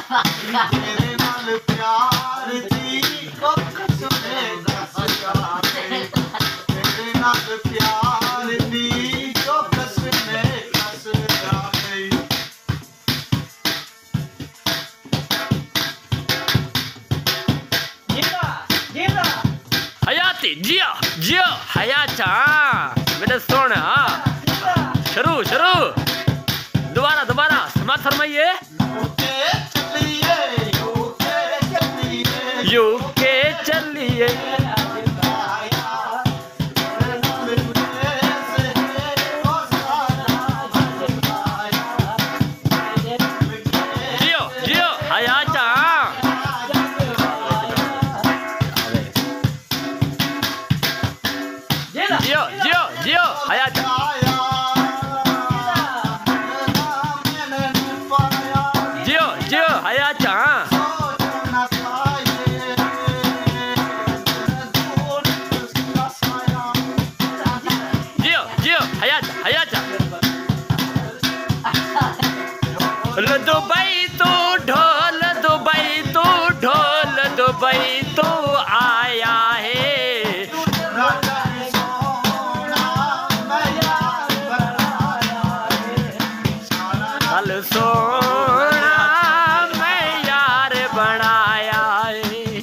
तेरे नाल प्यार दी ओ कसमे कस जाए तेरे नाल प्यार दी ओ कसमे कस जाए हयाती जियो जियो हयाचा मेरे सोना शुरू शुरू दोबारा दोबारा समाज फरमाइए यूके चलिए जियो जियो हयाचा जियो जियो जियो हयाचा जियो जियो हयाचा जियो जियो हयाचा हयाचा दुबई तो ढोल दुबई तो ढोल दुबई तो आया है कल सोना मैं यार बनाया है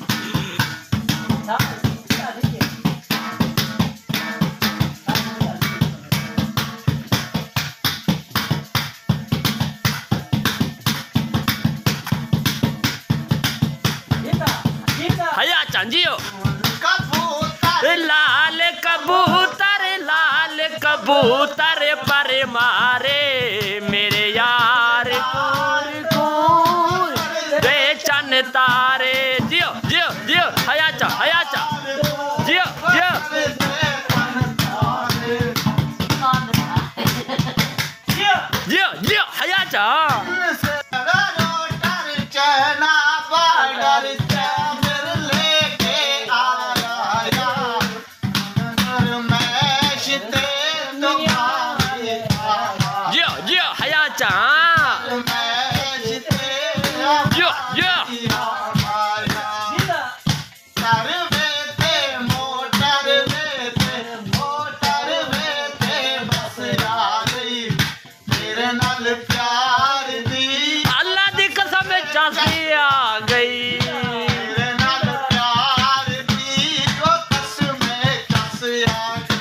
हया चांजियो लाल कबूतर पर मारे मेरे यार चन तारे जियो जियो जियो हयाचा हयाचा जियो जियो जियो जियो हयाचा जियो जियो हयाचा जियो जियो अल्लाह दी कसम चासी आ गई तेरे नाल प्यार दी ओ कसमे कस आ